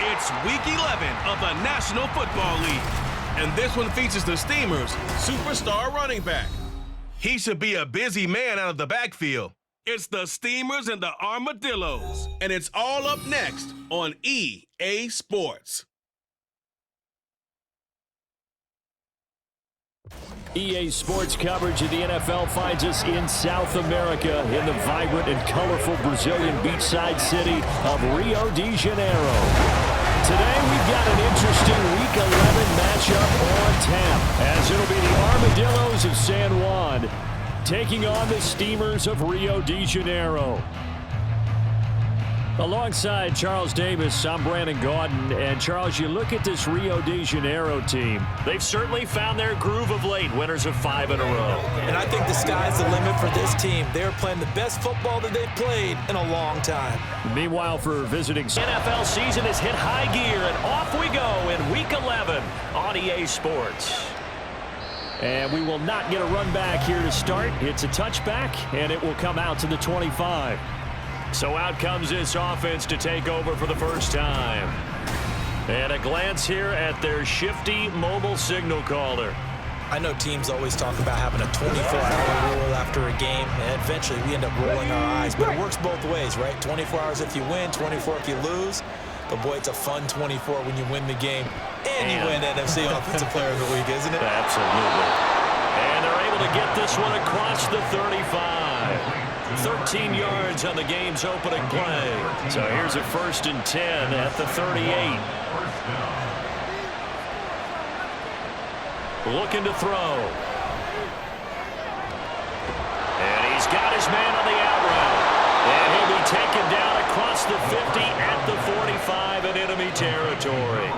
It's Week 11 of the National Football League. And this one features the Steamers' superstar running back. He should be a busy man out of the backfield. It's the Steamers and the Armadillos. And it's all up next on EA Sports. EA Sports coverage of the NFL finds us in South America in the vibrant and colorful Brazilian beachside city of Rio de Janeiro. Today we've got an interesting Week 11 matchup on tap, as it'll be the Armadillos of San Juan taking on the Steamers of Rio de Janeiro. Alongside Charles Davis, I'm Brandon Gaudin. And Charles, you look at this Rio de Janeiro team. They've certainly found their groove of late, winners of 5 in a row. And I think the sky's the limit for this team. They're playing the best football that they've played in a long time. Meanwhile, for visiting, NFL season has hit high gear, and off we go in Week 11 on EA Sports. And we will not get a run back here to start. It's a touchback, and it will come out to the 25. So out comes this offense to take over for the first time. And a glance here at their shifty mobile signal caller. I know teams always talk about having a 24-hour rule after a game, and eventually we end up rolling our eyes. But it works both ways, right? 24 hours if you win, 24 if you lose. But, boy, it's a fun 24 when you win the game. And you win NFC Offensive Player of the Week, isn't it? Absolutely. And they're able to get this one across the 35. 13 yards on the game's opening play. So here's a 1st and 10 at the 38. Looking to throw. And he's got his man on the out route. And he'll be taken down across the 50 at the 45 in enemy territory.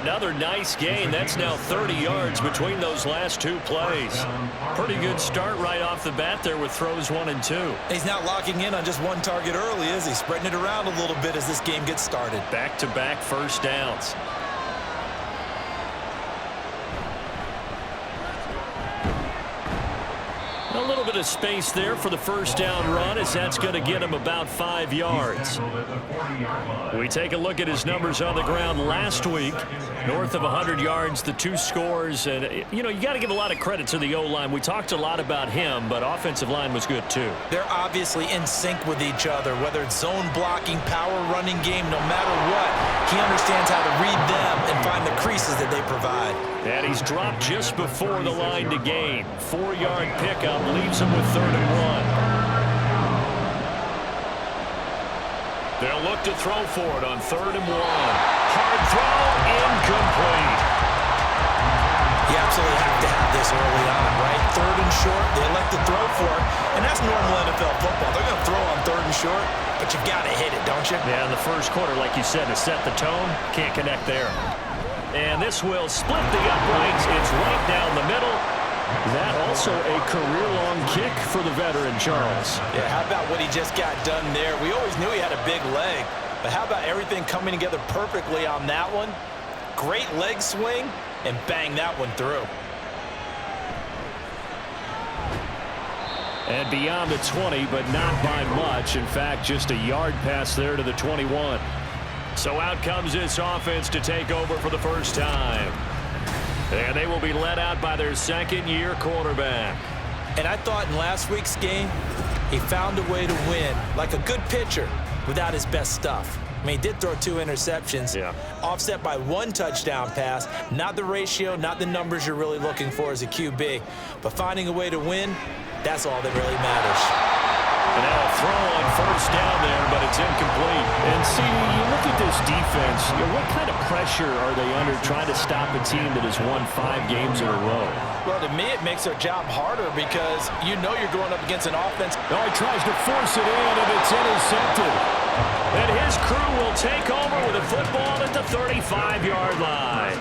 Another nice gain. That's now 30 yards between those last 2 plays. Pretty good start right off the bat there with throws 1 and 2. He's not locking in on just one target early, is he? Spreading it around a little bit as this game gets started. Back-to-back first downs. A little bit of space there for the first down run, as that's going to get him about 5 yards. We take a look at his numbers on the ground last week. North of 100 yards, the 2 scores. And, you know, you got to give a lot of credit to the O-line. We talked a lot about him, but offensive line was good too. They're obviously in sync with each other, whether it's zone blocking, power running game, no matter what. He understands how to read them and find the creases that they provide. And he's dropped just before the line to gain. 4-yard pickup leaves him with 3rd and 1. They'll look to throw for it on 3rd and 1. Hard throw, incomplete. You absolutely have to have this early on, right? 3rd and short, they elect to throw for it. And that's normal NFL football. They're going to throw on 3rd and short, but you've got to hit it, don't you? Yeah, in the first quarter, like you said, to set the tone, can't connect there. And this will split the uprights. It's right down the middle. That also a career-long kick for the veteran, Charles. Yeah, how about what he just got done there? We always knew he had a big leg, but how about everything coming together perfectly on that one? Great leg swing, and bang that one through. And beyond the 20, but not by much. In fact, just a yard pass there to the 21. So out comes this offense to take over for the first time. And they will be led out by their 2nd-year quarterback. And I thought in last week's game, he found a way to win, like a good pitcher, without his best stuff. I mean, he did throw 2 interceptions, offset by 1 touchdown pass. Not the ratio, not the numbers you're really looking for as a QB. But finding a way to win, that's all that really matters. And now a throw on 1st down there, but it's incomplete. And see, you look at this defense, what kind of pressure are they under trying to stop a team that has won 5 games in a row? Well, to me, it makes their job harder because you know you're going up against an offense. Oh, he tries to force it in, and it's intercepted. And his crew will take over with a football at the 35-yard line.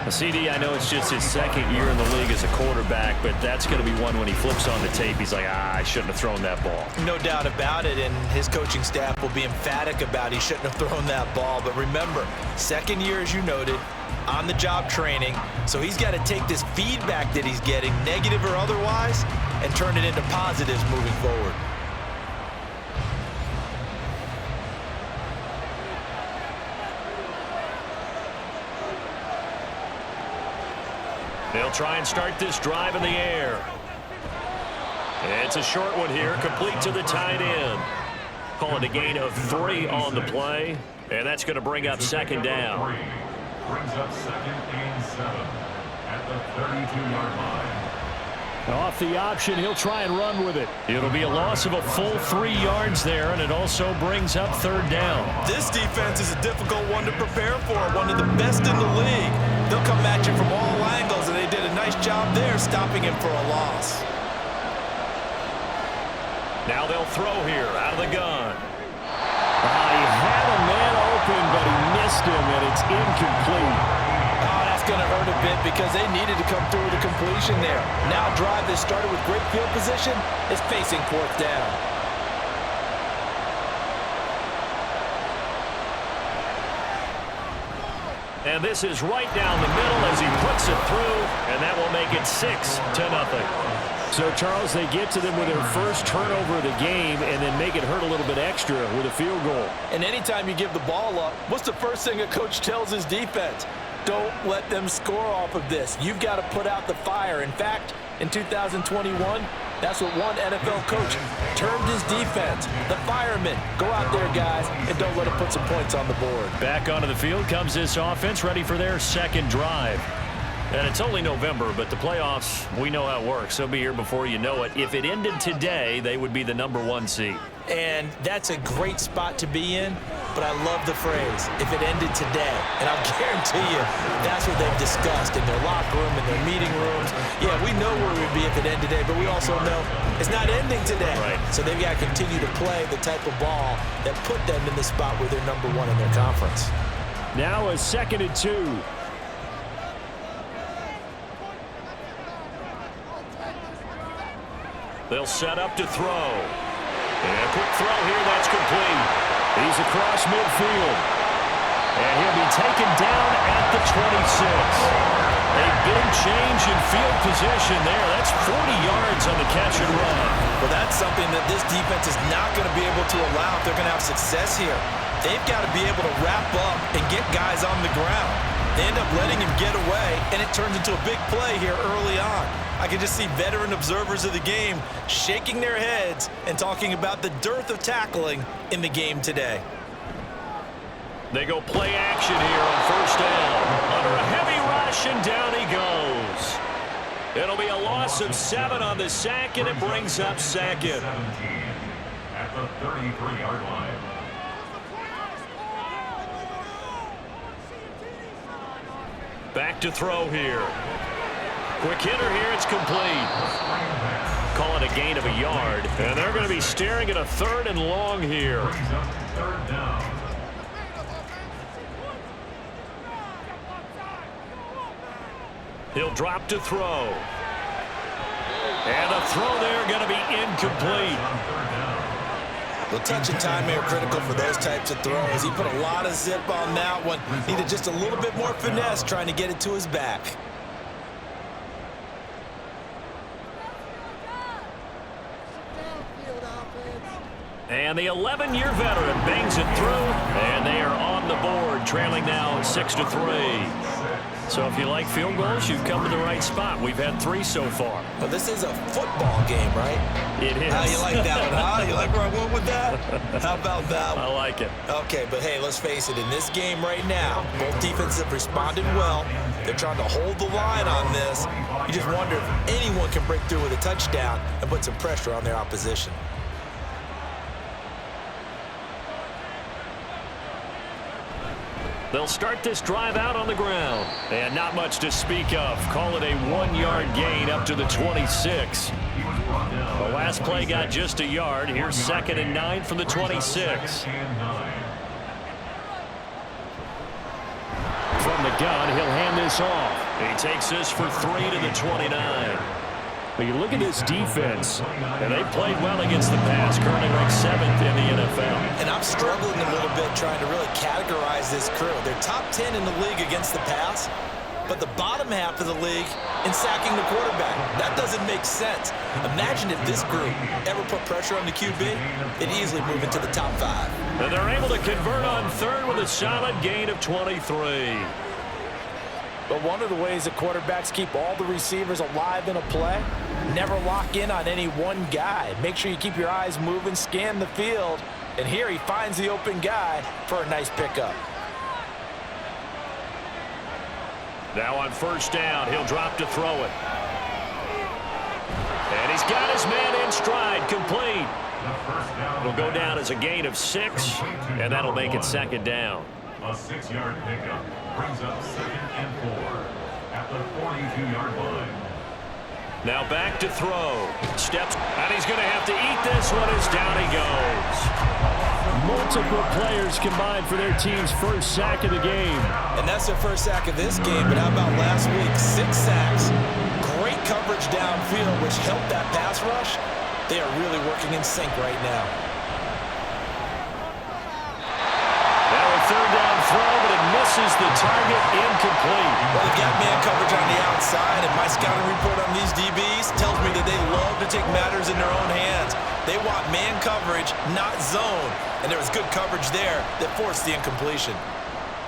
CD, I know it's just his 2nd year in the league as a quarterback, but that's going to be one when he flips on the tape, he's like, I shouldn't have thrown that ball. No doubt about it, and his coaching staff will be emphatic about he shouldn't have thrown that ball. But remember, 2nd year, as you noted, on-the-job training, so he's got to take this feedback that he's getting, negative or otherwise, and turn it into positives moving forward. They'll try and start this drive in the air. It's a short one here, complete to the tight end. Calling a gain of 3 on the play, and that's going to bring up second down. Brings up 2nd and 7 at the 32-yard line. Off the option, he'll try and run with it. It'll be a loss of a full 3 yards there, and it also brings up 3rd down. This defense is a difficult one to prepare for, one of the best in the league. They'll come at you from all angles, and they did a nice job there stopping him for a loss. Now they'll throw here out of the gun. He had a man open, but he missed him, and it's incomplete. Oh, that's going to hurt a bit because they needed to come through with a completion there. Now a drive that started with great field position is facing 4th down. And this is right down the middle as he puts it through, and that will make it 6-0. So, Charles, they get to them with their first turnover of the game and then make it hurt a little bit extra with a field goal. And anytime you give the ball up, what's the first thing a coach tells his defense? Don't let them score off of this. You've got to put out the fire. In fact, in 2021, that's what one NFL coach termed his defense. The firemen. Go out there, guys, and don't let them put some points on the board. Back onto the field comes this offense, ready for their second drive. And it's only November, but the playoffs, we know how it works. They'll be here before you know it. If it ended today, they would be the #1 seed. And that's a great spot to be in, but I love the phrase, if it ended today. And I'll guarantee you, that's what they've discussed in their locker room, in their meeting rooms. Yeah, we know where we'd be if it ended today, but we also know it's not ending today. Right. So they've got to continue to play the type of ball that put them in the spot where they're #1 in their conference. Now a 2nd and 2. They'll set up to throw. And a quick throw here, that's complete. He's across midfield. And he'll be taken down at the 26. A big change in field position there. That's 40 yards on the catch and run. Well, that's something that this defense is not going to be able to allow if they're going to have success here. They've got to be able to wrap up and get guys on the ground. They end up letting him get away, and it turns into a big play here early on. I can just see veteran observers of the game shaking their heads and talking about the dearth of tackling in the game today. They go play action here on 1st down. Under a heavy rush, and down he goes. It'll be a loss of 7 on the sack, and it brings up 2nd. 17 at the 33-yard line. Back to throw here. Quick hitter here, it's complete. Call it a gain of a yard, and they're going to be staring at a 3rd and long here. Brings up 3rd down. He'll drop to throw. And the throw there going to be incomplete. The touch and time are critical for those types of throws. He put a lot of zip on that one. Needed just a little bit more finesse trying to get it to his back. And the 11-year veteran bangs it through, and they are on the board, trailing now 6-3. So if you like field goals, you've come to the right spot. We've had 3 so far. But this is a football game, right? It is. How you like that one, huh? You like where I went with that? How about that one? I like it. Okay, but hey, let's face it. In this game right now, both defenses have responded well. They're trying to hold the line on this. You just wonder if anyone can break through with a touchdown and put some pressure on their opposition. They'll start this drive out on the ground. And not much to speak of. Call it a 1-yard gain up to the 26. The last play got just a yard. Here's 2nd and 9 from the 26. From the gun, he'll hand this off. He takes this for 3 to the 29. But you look at this defense, and they played well against the pass, currently ranked 7th in the NFL. And I'm struggling a little bit trying to really categorize this crew. They're top 10 in the league against the pass, but the bottom half of the league in sacking the quarterback. That doesn't make sense. Imagine if this group ever put pressure on the QB, they'd easily move into the top 5. And they're able to convert on 3rd with a solid gain of 23. But one of the ways that quarterbacks keep all the receivers alive in a play, never lock in on any one guy. Make sure you keep your eyes moving, scan the field, and here he finds the open guy for a nice pickup. Now on first down, he'll drop to throw it. And he's got his man in stride, complete. It'll go down as a gain of 6, and that'll make it second down. A 6-yard pickup brings up 2nd and 4 at the 42-yard line. Now back to throw. Steps, and he's going to have to eat this one as down he goes. Multiple players combined for their team's first sack of the game. And that's their first sack of this game, but how about last week? 6 sacks. Great coverage downfield, which helped that pass rush. They are really working in sync right now. Now a third down throw, but it misses the target, incomplete. Well, they've got man coverage on the outside, and my scouting report on these DBs tells me that they love to take matters in their own hands. They want man coverage, not zone. And there was good coverage there that forced the incompletion.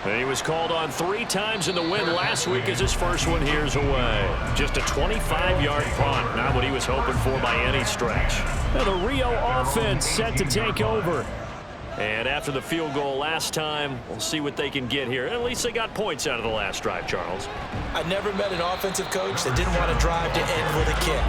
And he was called on 3 times in the win last week as his first one here's away. Just a 25-yard punt, not what he was hoping for by any stretch. Now the Rio offense set to take over. And after the field goal last time, we'll see what they can get here. At least they got points out of the last drive, Charles. I never met an offensive coach that didn't want to drive to end with a kick.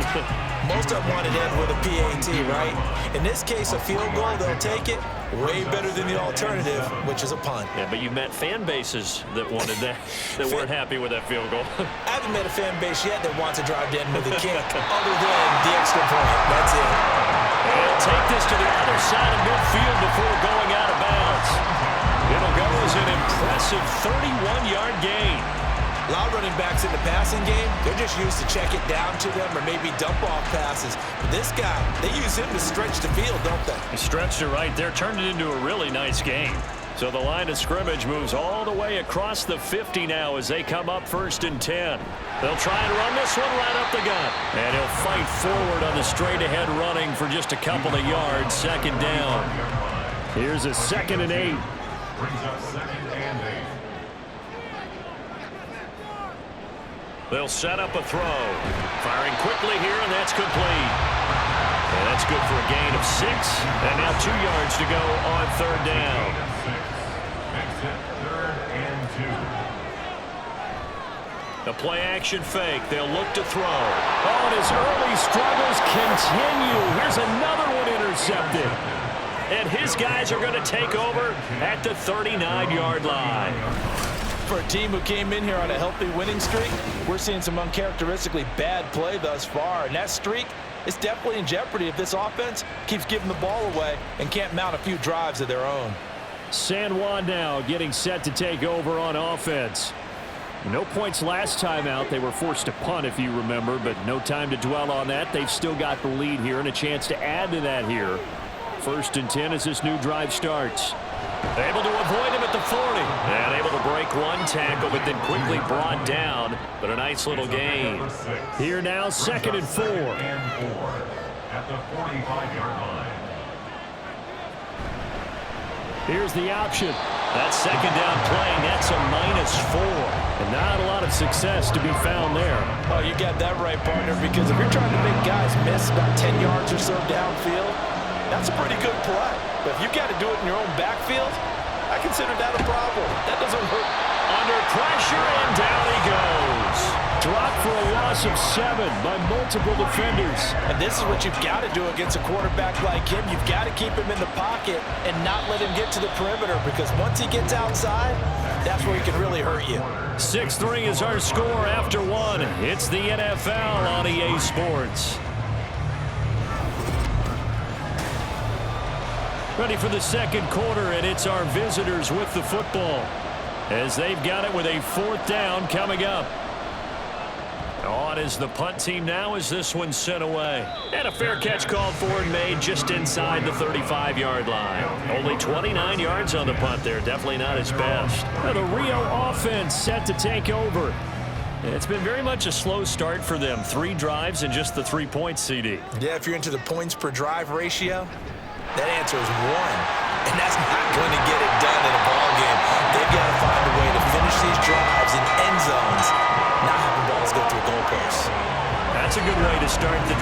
Most of them wanted to end with a PAT, right? In this case, a field goal, they'll take it. Way better than the alternative, which is a punt. Yeah, but you've met fan bases that wanted that, that weren't happy with that field goal. I haven't met a fan base yet that wants to drive to end with a kick, other than the extra point. That's it. And take this to the other side of midfield before going out of bounds. It'll go as an impressive 31-yard gain. A lot of running backs in the passing game, they're just used to check it down to them or maybe dump off passes. But this guy, they use him to stretch the field, don't they? He stretched it right there, turned it into a really nice game. So the line of scrimmage moves all the way across the 50 now as they come up 1st and 10. They'll try and run this one right up the gut. And he'll fight forward on the straight-ahead running for just a couple of yards, 2nd down. Here's a 2nd and 8. Brings up 2nd and 8. They'll set up a throw. Firing quickly here, and that's complete. And that's good for a gain of 6. And now 2 yards to go on 3rd down. Makes it 3rd and 2. The play-action fake. They'll look to throw. Oh, and his early struggles continue. Here's another one intercepted. And his guys are going to take over at the 39-yard line. For a team who came in here on a healthy winning streak, we're seeing some uncharacteristically bad play thus far. And that streak is definitely in jeopardy if this offense keeps giving the ball away and can't mount a few drives of their own. San Juan now getting set to take over on offense. No points last time out. They were forced to punt, if you remember, but no time to dwell on that. They've still got the lead here and a chance to add to that here. 1st and 10 as this new drive starts. Able to avoid him at the 40. And able to break one tackle, but then quickly brought down. But a nice little gain. Here now, 2nd and 4. At the 45-yard line. Here's the option. That 2nd down play, that's a -4. And not a lot of success to be found there. Oh, you got that right, partner, because if you're trying to make guys miss about 10 yards or so downfield, that's a pretty good play. But if you've got to do it in your own backfield, I consider that a problem. That doesn't hurt. Under pressure, and down he goes. Dropped for a loss of 7 by multiple defenders. And this is what you've got to do against a quarterback like him. You've got to keep him in the pocket and not let him get to the perimeter, because once he gets outside, that's where he can really hurt you. 6-3 is our score after 1. It's the NFL on EA Sports. Ready for the 2nd quarter, and it's our visitors with the football as they've got it with a 4th down coming up. On is the punt team now as this one's sent away. And a fair catch called for and made just inside the 35-yard line. Only 29 yards on the punt there. Definitely not his best. Now the Rio offense set to take over. It's been very much a slow start for them. 3 drives and just the 3 points, CD. Yeah, if you're into the points per drive ratio, that answer is 1. And that's not going to get it done in a ball game. They've got to find a way to finish these drives in end zones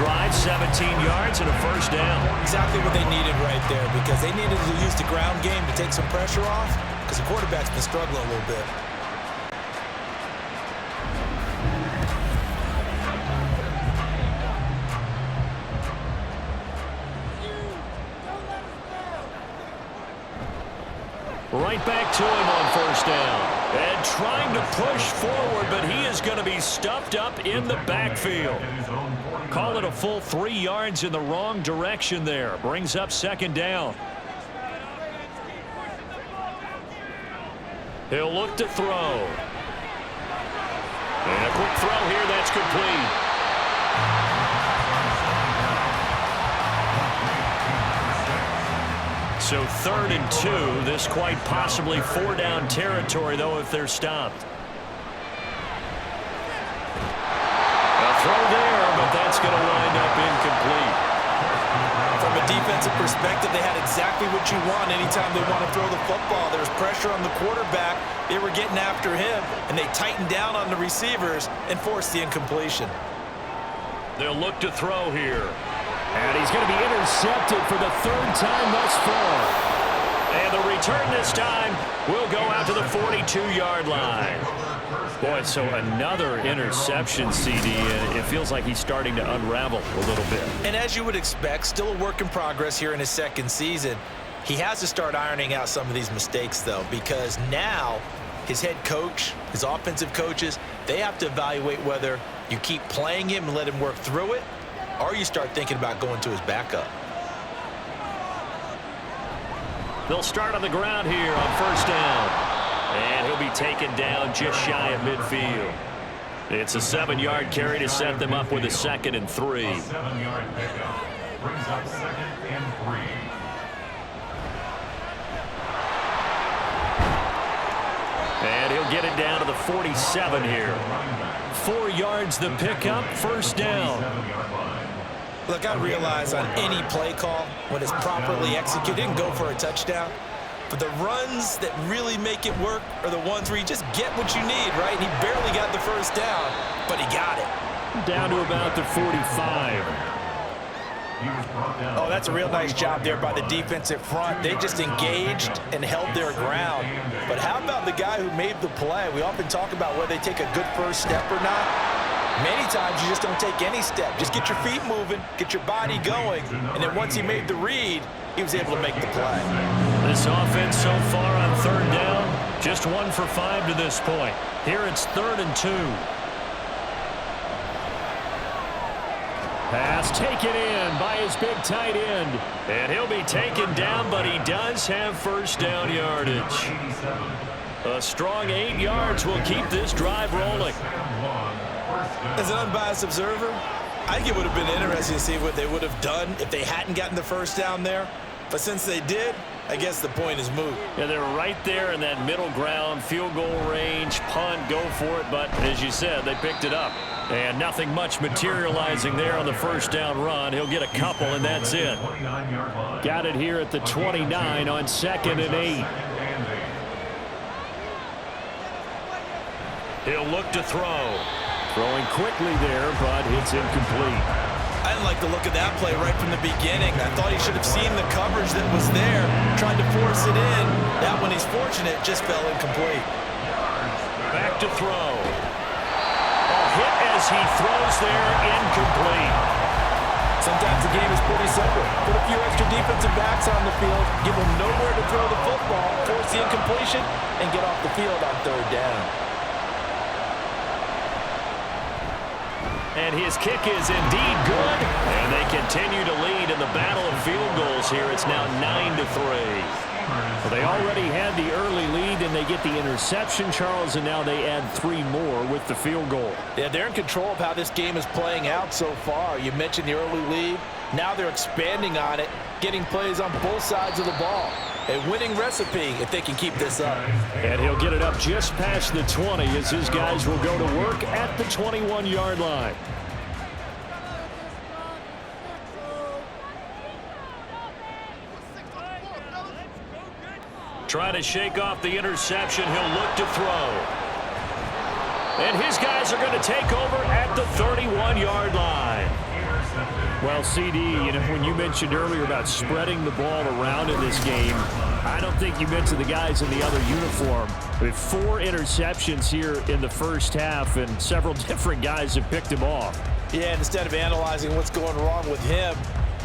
drive, 17 yards and a first down. Exactly what they needed right there, because they needed to use the ground game to take some pressure off, because the quarterback's been struggling a little bit. Right back to him on first down. And trying to push forward, but he is going to be stuffed up in the backfield. Call it a full 3 yards in the wrong direction there. Brings up second down. He'll look to throw. And a quick throw here, that's complete. So 3rd and 2. This quite possibly 4-down territory, though, if they're stopped. A throw there, but that's going to wind up incomplete. From a defensive perspective, they had exactly what you want anytime they want to throw the football. There was pressure on the quarterback. They were getting after him, and they tightened down on the receivers and forced the incompletion. They'll look to throw here. And he's going to be intercepted for the 3rd time thus far. And the return this time will go out to the 42-yard line. Boy, so another interception, CD, and it feels like he's starting to unravel a little bit. And as you would expect, still a work in progress here in his 2nd season. He has to start ironing out some of these mistakes, though, because now his head coach, his offensive coaches, they have to evaluate whether you keep playing him and let him work through it, or you start thinking about going to his backup. They'll start on the ground here on first down. And he'll be taken down just shy of midfield. It's a 7-yard carry to set them up with a 2nd and 3. A 7-yard pickup brings up 2nd and 3. And he'll get it down to the 47 here. 4 yards the pickup, first down. Look, I realize on any play call, when it's properly executed, and go for a touchdown. But the runs that really make it work are the ones where you just get what you need, right? And he barely got the first down, but he got it. Down to about the 45. Oh, that's a real nice job there by the defensive front. They just engaged and held their ground. But how about the guy who made the play? We often talk about whether they take a good first step or not. Many times you just don't take any step. Just get your feet moving, get your body going, and then once he made the read, he was able to make the play. This offense so far on 3rd down, just 1 for 5 to this point. Here it's 3rd and 2. Pass taken in by his big tight end. And he'll be taken down, but he does have first down yardage. A strong 8 yards will keep this drive rolling. As an unbiased observer, I think it would have been interesting to see what they would have done if they hadn't gotten the first down there. But since they did, I guess the point is moot. Yeah, they're right there in that middle ground, field goal range, punt, go for it. But as you said, they picked it up. And nothing much materializing there on the first down run. He'll get a couple, and that's it. Got it here at the 29 on 2nd and 8. He'll look to throw. Throwing quickly there, but it's incomplete. I didn't like the look of that play right from the beginning. I thought he should have seen the coverage that was there, tried to force it in. That one, he's fortunate, just fell incomplete. Back to throw. A hit as he throws there, incomplete. Sometimes the game is pretty simple. Put a few extra defensive backs on the field, give them nowhere to throw the football, force the incompletion, and get off the field on 3rd down. And his kick is indeed good. And they continue to lead in the battle of field goals here. It's now 9-3. Well, they already had the early lead, and they get the interception, Charles, and now they add 3 more with the field goal. Yeah, they're in control of how this game is playing out so far. You mentioned the early lead. Now they're expanding on it, getting plays on both sides of the ball. A winning recipe if they can keep this up. And he'll get it up just past the 20 as his guys will go to work at the 21-yard line. Trying to shake off the interception. He'll look to throw. And his guys are going to take over at the 31-yard line. Well, CD, when you mentioned earlier about spreading the ball around in this game, I don't think you mentioned the guys in the other uniform. With 4 interceptions here in the first half, and several different guys have picked him off. Yeah, and instead of analyzing what's going wrong with him,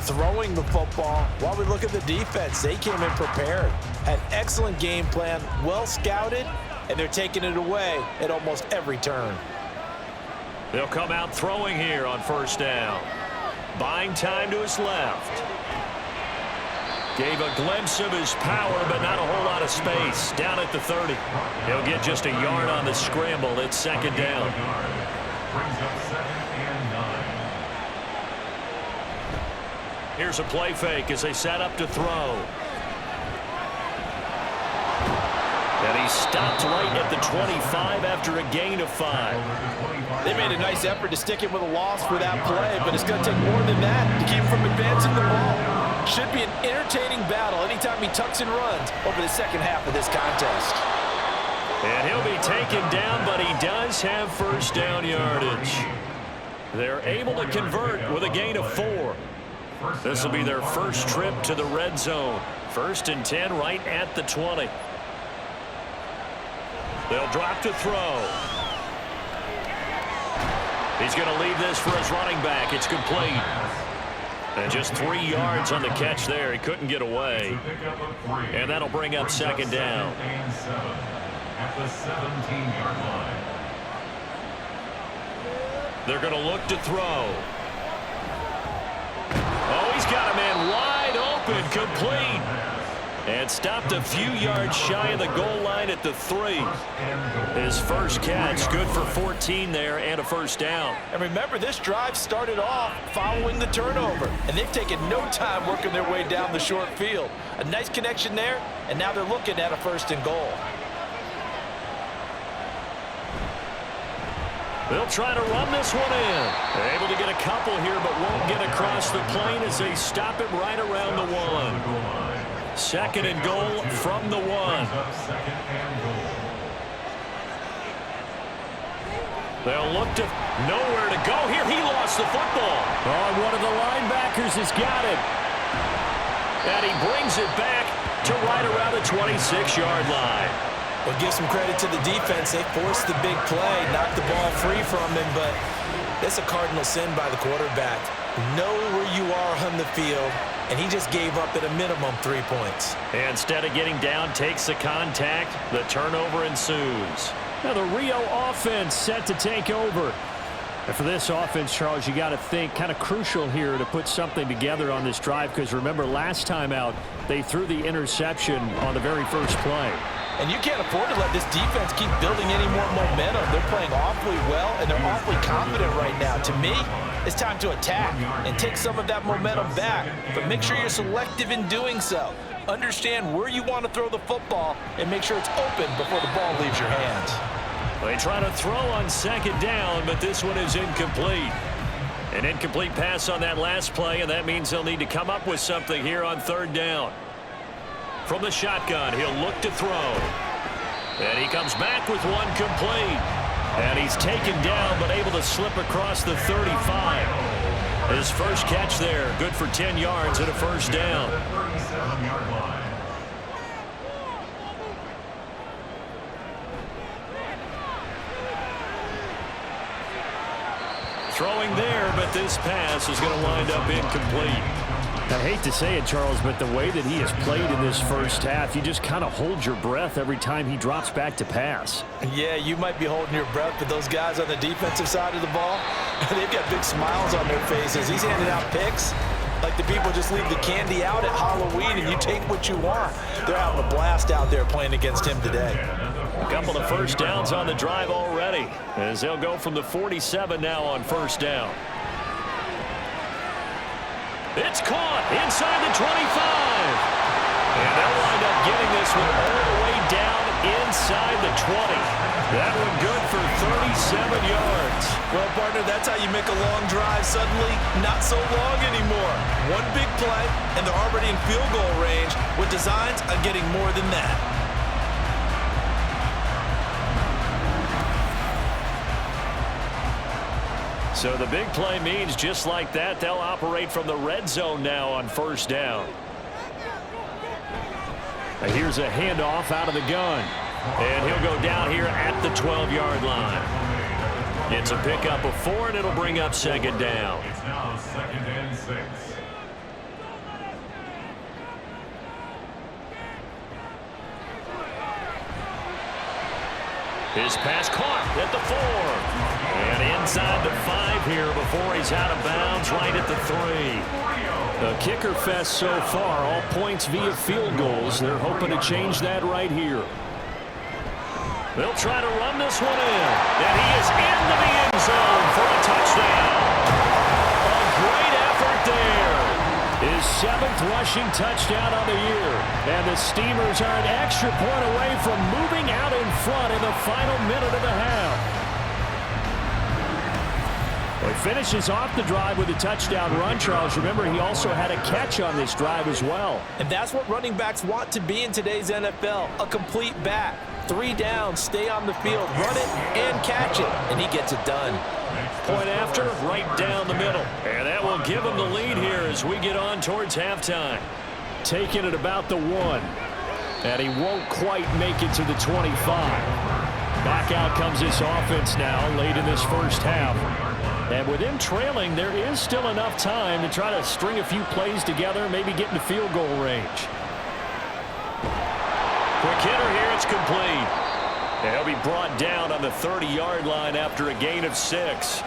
throwing the football, while we look at the defense, they came in prepared, had excellent game plan, well scouted, and they're taking it away at almost every turn. They'll come out throwing here on first down. Buying time to his left. Gave a glimpse of his power, but not a whole lot of space. Down at the 30. He'll get just a yard on the scramble. It's second down. Brings up 2nd and 9. Here's a play fake as they set up to throw. And he stopped right at the 25 after a gain of 5. They made a nice effort to stick him with a loss for that play, but it's going to take more than that to keep him from advancing the ball. Should be an entertaining battle anytime he tucks and runs over the second half of this contest. And he'll be taken down, but he does have first down yardage. They're able to convert with a gain of 4. This will be their first trip to the red zone. 1st and 10 right at the 20. They'll drop to throw. He's going to leave this for his running back. It's complete. And just 3 yards on the catch there. He couldn't get away. And that'll bring up second down. At the 17-yard line. They're going to look to throw. Oh, he's got a man wide open, complete. And stopped a few yards shy of the goal line at the 3. His first catch, good for 14 there and a first down. And remember, this drive started off following the turnover, and they've taken no time working their way down the short field. A nice connection there, and now they're looking at a 1st and goal. They'll try to run this one in. They're able to get a couple here, but won't get across the plane as they stop it right around the 1. 2nd and goal from the 1. They'll look to nowhere to go here. He lost the football. Oh, one of the linebackers has got it. And he brings it back to right around the 26-yard line. Well, give some credit to the defense. They forced the big play, knocked the ball free from him, but that's a cardinal sin by the quarterback. Know where you are on the field, and he just gave up at a minimum 3 points. And instead of getting down, takes the contact. The turnover ensues. Now the Rio offense set to take over. And for this offense, Charles, you got to think kind of crucial here to put something together on this drive, because remember last time out, they threw the interception on the very first play. And you can't afford to let this defense keep building any more momentum. They're playing awfully well, and they're awfully confident right now. To me, it's time to attack and take some of that momentum back. But make sure you're selective in doing so. Understand where you want to throw the football and make sure it's open before the ball leaves your hands. They try to throw on second down, but this one is incomplete. An incomplete pass on that last play, and that means they'll need to come up with something here on 3rd down. From the shotgun, he'll look to throw. And he comes back with one complete. And he's taken down, but able to slip across the 35. His first catch there, good for 10 yards and a first down. Throwing there, but this pass is going to wind up incomplete. I hate to say it, Charles, but the way that he has played in this first half, you just kind of hold your breath every time he drops back to pass. Yeah, you might be holding your breath, but those guys on the defensive side of the ball, they've got big smiles on their faces. He's handing out picks like the people just leave the candy out at Halloween and you take what you want. They're having a blast out there playing against him today. A couple of first downs on the drive already, as they'll go from the 47 now on first down. It's caught inside the 25. And they'll wind up getting this one all the way down inside the 20. That one good for 37 yards. Well, partner, that's how you make a long drive suddenly not so long anymore. One big play, and they're already in field goal range with designs on getting more than that. So the big play means just like that, they'll operate from the red zone now on first down. And here's a handoff out of the gun. And he'll go down here at the 12-yard line. It's a pickup of 4, and it'll bring up second down. It's now 2nd and 6. His pass caught at the 4. And inside the 5 here before he's out of bounds right at the 3. A kicker fest so far, all points via field goals. They're hoping to change that right here. They'll try to run this one in. And he is into the end zone for a touchdown. A great effort there. His 7th rushing touchdown on the year. And the Steamers are an extra point away from moving out in front in the final minute of the half. Well, he finishes off the drive with a touchdown run, Charles. Remember, he also had a catch on this drive as well. And that's what running backs want to be in today's NFL, a complete back. 3 down, stay on the field, run it, and catch it. And he gets it done. Point after, right down the middle. And that will give him the lead here as we get on towards halftime. Taking it about the 1. And he won't quite make it to the 25. Back out comes this offense now late in this first half. And with him trailing, there is still enough time to try to string a few plays together, maybe get into field goal range. Quick hitter here, it's complete. And he'll be brought down on the 30-yard line after a gain of 6.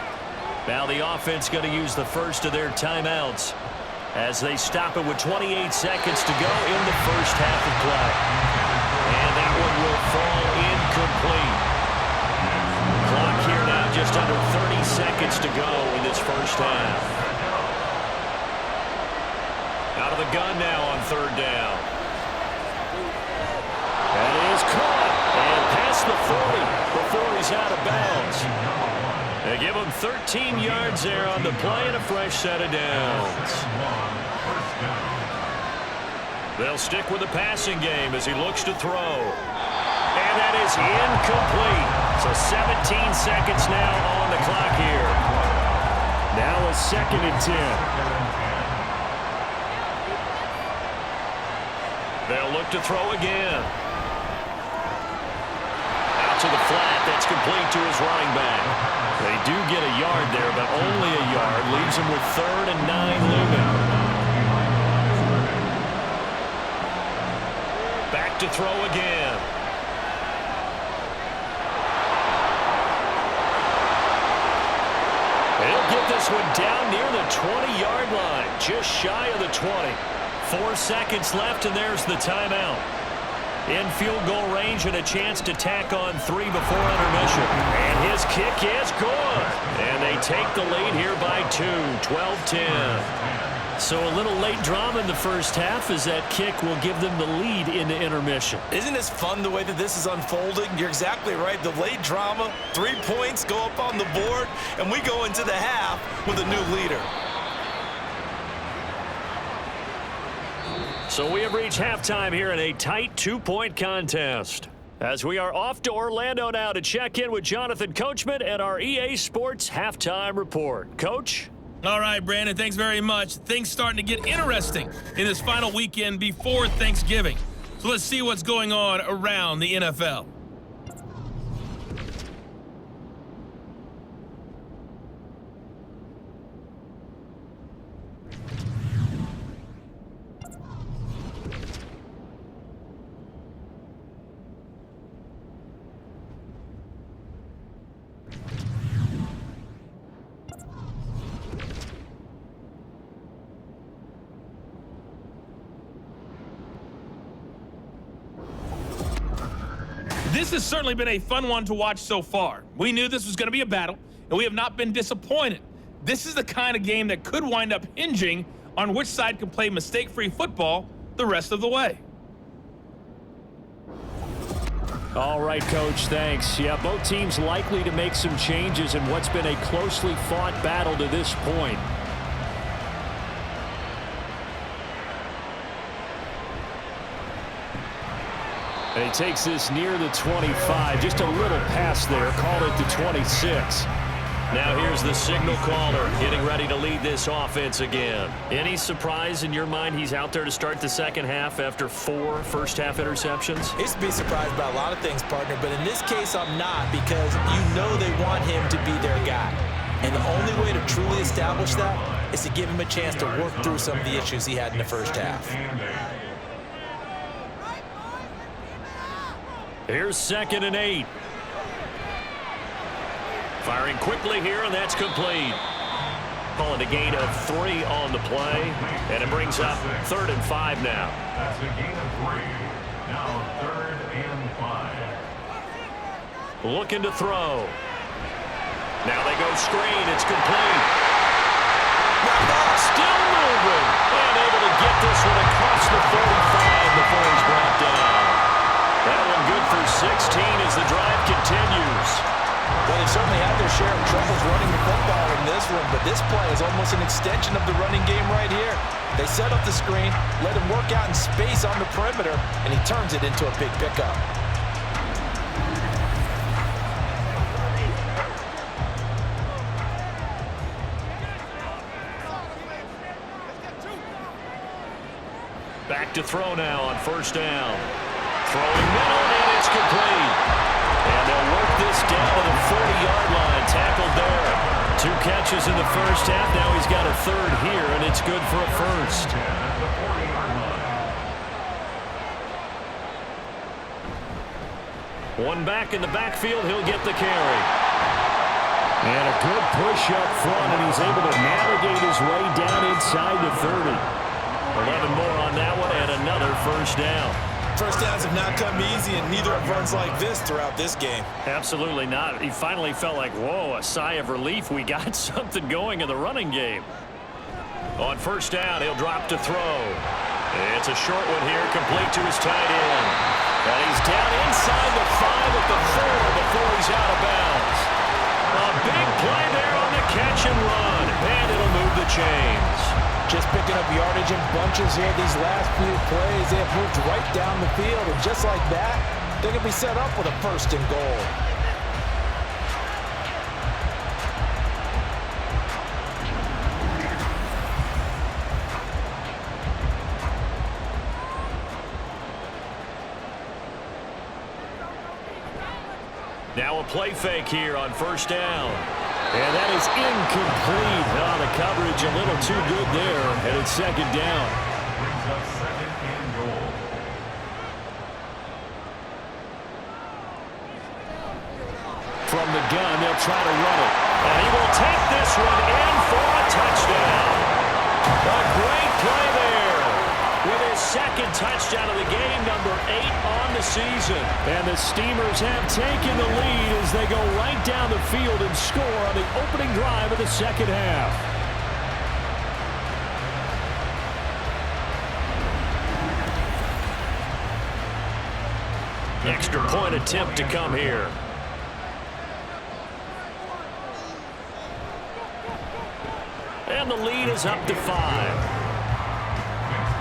Now the offense going to use the first of their timeouts as they stop it with 28 seconds to go in the first half of play. And that one will fall incomplete. Clock here now just under 30 seconds to go in this first half. Out of the gun now on 3rd down. That is caught and past the 40 before he's out of bounds. They give him 13 yards there on the play and a fresh set of downs. They'll stick with the passing game as he looks to throw. And that is incomplete. So 17 seconds now on the clock here. Now a 2nd and 10. They'll look to throw again. Out to the flat. That's complete to his running back. They do get a yard there, but only a yard. Leaves him with 3rd and 9 looming. Back to throw again. He'll get this one down near the 20-yard line, just shy of the 20. 4 seconds left, and there's the timeout. In field goal range and a chance to tack on 3 before intermission. And his kick is good. And they take the lead here by 2, 12-10. So a little late drama in the first half as that kick will give them the lead into intermission. Isn't this fun the way that this is unfolding? You're exactly right. The late drama, 3 points go up on the board, and we go into the half with a new leader. So we have reached halftime here in a tight 2-point contest. As we are off to Orlando now to check in with Jonathan Coachman and our EA Sports Halftime Report. Coach? All right, Brandon, thanks very much. Things starting to get interesting in this final weekend before Thanksgiving. So let's see what's going on around the NFL. This has certainly been a fun one to watch so far. We knew this was going to be a battle, and we have not been disappointed. This is the kind of game that could wind up hinging on which side can play mistake-free football the rest of the way. All right, Coach, thanks. Yeah, both teams likely to make some changes in what's been a closely fought battle to this point. And he takes this near the 25. Just a little pass there. Called it the 26. Now here's the signal caller getting ready to lead this offense again. Any surprise in your mind he's out there to start the second half after 4 first-half interceptions? I used to be surprised by a lot of things, partner, but in this case I'm not, because you know they want him to be their guy. And the only way to truly establish that is to give him a chance to work through some of the issues he had in the first half. Here's 2nd and 8. Firing quickly here, and that's complete. Calling a gain of 3 on the play, and it brings up 3rd and 5 now. That's a gain of 3. Now 3rd and 5. Looking to throw. Now they go screen. It's complete. Still moving. And able to get this one across the 45 before he's brought down. That one good for 16 as the drive continues. Well, they've certainly had their share of troubles running the football in this one, but this play is almost an extension of the running game right here. They set up the screen, let him work out in space on the perimeter, and he turns it into a big pickup. Back to throw now on 1st down. Throwing middle, and it's complete. And they'll work this down to the 40-yard line. Tackled there. 2 catches in the first half. Now he's got a 3rd here, and it's good for a 1st. One back in the backfield. He'll get the carry. And a good push up front, and he's able to navigate his way down inside the 30. 11 more on that one, and another 1st down. First downs have not come easy, and neither have runs like this throughout this game. Absolutely not. He finally felt like, whoa, a sigh of relief. We got something going in the running game. On 1st down, he'll drop to throw. It's a short one here, complete to his tight end. And he's down inside the 5 at the 4 before he's out of bounds. A big play there on the catch and run, and it'll move the chains. Just picking up yardage in bunches here these last few plays. They have moved right down the field, and just like that, they're going to be set up with a 1st and goal. Now a play fake here on 1st down. And that is incomplete. Oh, the coverage a little too good there, and it's 2nd down. Brings up 2nd and goal. From the gun, they'll try to run it. And he will take this one in for a touchdown. A great play there. With his 2nd touchdown of the game, number 8 on the season. And the Steamers have taken the lead as they go right down the field and score on the opening drive of the 2nd half. Extra point attempt to come here. And the lead is up to 5.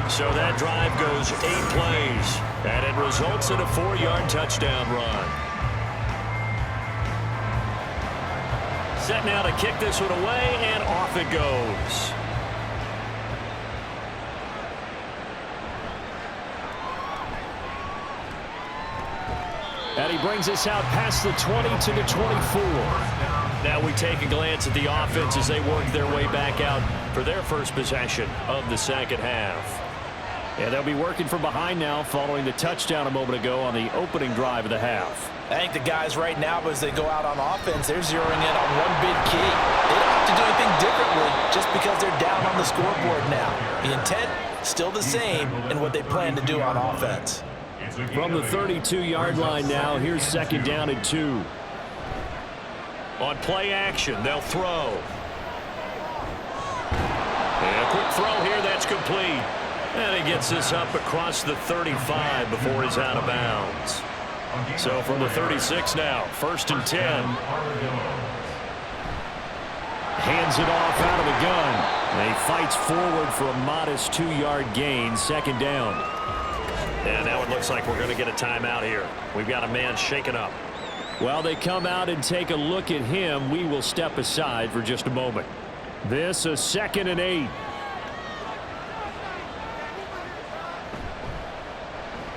So that drive goes 8 plays, and it results in a 4-yard touchdown run. Set now to kick this one away, and off it goes. And he brings us out past the 20 to the 24. Now we take a glance at the offense as they work their way back out for their first possession of the 2nd half. And they'll be working from behind now following the touchdown a moment ago on the opening drive of the half. I think the guys right now, as they go out on offense, they're zeroing in on one big key. They don't have to do anything differently just because they're down on the scoreboard now. The intent, still the same in what they plan to do on offense. From the 32-yard line now, here's 2nd down and 2. On play action, they'll throw. And a quick throw here, that's complete. And he gets this up across the 35 before he's out of bounds. So from the 36 now, 1st and 10. Hands it off out of the gun. And he fights forward for a modest 2-yard gain, 2nd down. And now it looks like we're going to get a timeout here. We've got a man shaken up. While they come out and take a look at him, we will step aside for just a moment. This is 2nd and 8.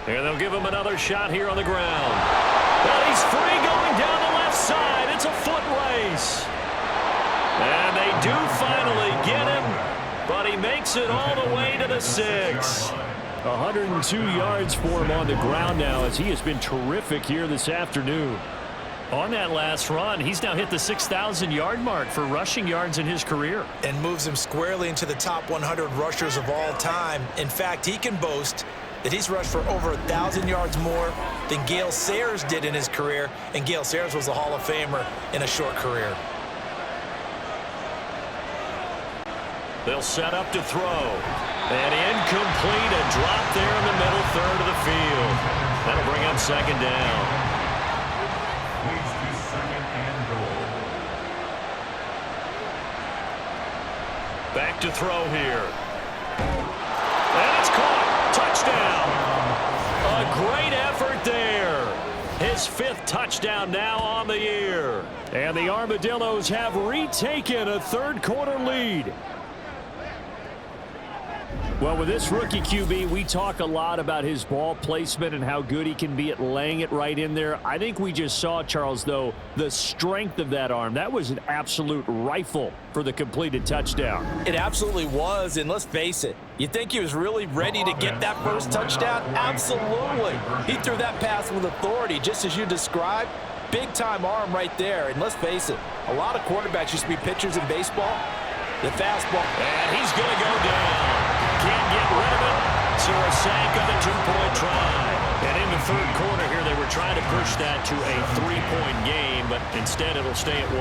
And they'll give him another shot here on the ground. But he's free going down the left side. It's a foot race. And they do finally get him, but he makes it all the way to the 6. 102 yards for him on the ground now, as he has been terrific here this afternoon. On that last run, he's now hit the 6,000-yard mark for rushing yards in his career. And moves him squarely into the top 100 rushers of all time. In fact, he can boast that he's rushed for over 1,000 yards more than Gale Sayers did in his career, and Gale Sayers was a Hall of Famer in a short career. They'll set up to throw. And incomplete, a drop there in the middle third of the field. That'll bring up 2nd down. Leads to 2nd and goal. Back to throw here. And it's caught. Touchdown. A great effort there. His 5th touchdown now on the year. And the Armadillos have retaken a third-quarter lead. Well, with this rookie QB, we talk a lot about his ball placement and how good he can be at laying it right in there. I think we just saw, Charles, though, the strength of that arm. That was an absolute rifle for the completed touchdown. It absolutely was, and let's face it, you think he was really ready to get that first touchdown? Absolutely. He threw that pass with authority, just as you described. Big-time arm right there, and let's face it, a lot of quarterbacks used to be pitchers in baseball. The fastball. And he's going to go down. Can't get rid of it, so a sack on the 2-point try. And in the third quarter here, they were trying to push that to a 3-point game, but instead it'll stay at 1.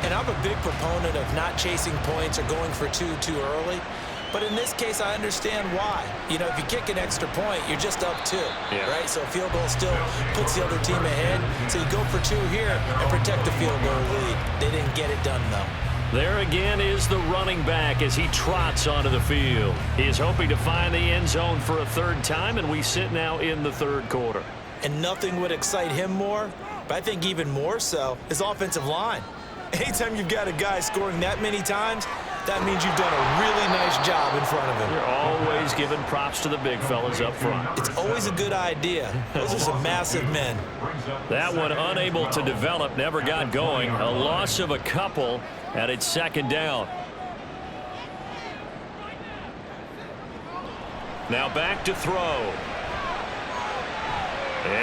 And I'm a big proponent of not chasing points or going for 2 too early. But in this case, I understand why. You know, if you kick an extra point, you're just up 2, right? So a field goal still puts the other team ahead. So you go for 2 here and protect the field goal lead. They didn't get it done, though. There again is the running back as he trots onto the field. He is hoping to find the end zone for a 3rd time, and we sit now in the 3rd quarter. And nothing would excite him more, but I think even more so, his offensive line. Anytime you've got a guy scoring that many times, that means you've done a really nice job in front of him. You're always giving props to the big fellas up front. It's always a good idea. Those are some massive men. That one unable to develop, never got going. A loss of a couple, and it's 2nd down. Now back to throw.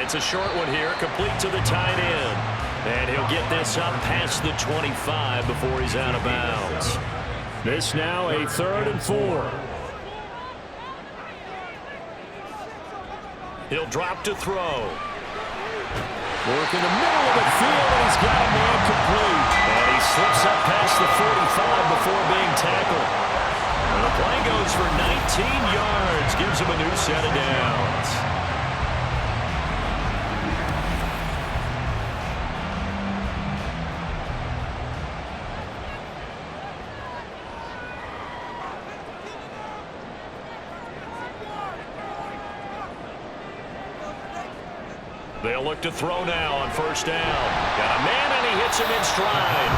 It's a short one here, complete to the tight end. And he'll get this up past the 25 before he's out of bounds. This now a 3rd and 4. He'll drop to throw. Work in the middle of the field, and he's got a man complete. And he slips up past the 45 before being tackled. And the play goes for 19 yards, gives him a new set of downs. They'll look to throw now on 1st down. Got a man, and he hits him in stride.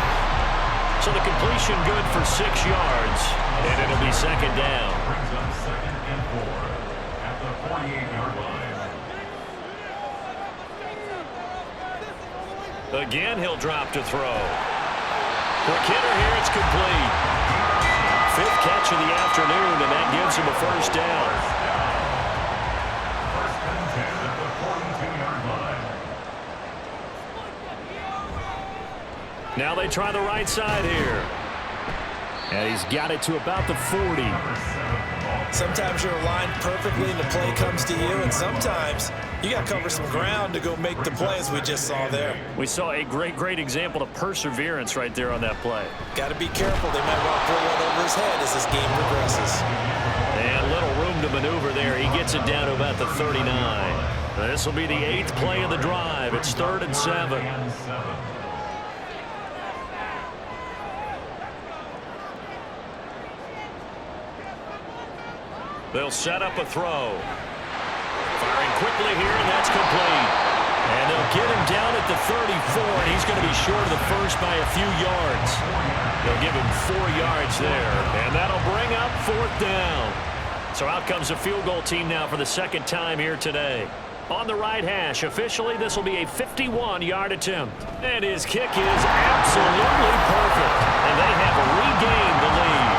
So the completion good for 6 yards, and it'll be 2nd down. Brings up 2nd and 4 at the 48-yard line. Again, he'll drop to throw. Quick hitter here, it's complete. 5th catch of the afternoon, and that gives him a 1st down. Now they try the right side here. And he's got it to about the 40. Sometimes you're aligned perfectly and the play comes to you, and sometimes you got to cover some ground to go make the play, as we just saw there. We saw a great example of perseverance right there on that play. Got to be careful. They might well throw one over his head as this game progresses. And little room to maneuver there. He gets it down to about the 39. This will be the 8th play of the drive. It's 3rd and 7. They'll set up a throw. Firing quickly here, and that's complete. And they'll get him down at the 34, and he's going to be short of the first by a few yards. They'll give him 4 yards there, and that'll bring up 4th down. So out comes the field goal team now for the second time here today. On the right hash, officially, this will be a 51-yard attempt. And his kick is absolutely perfect, and they have regained the lead.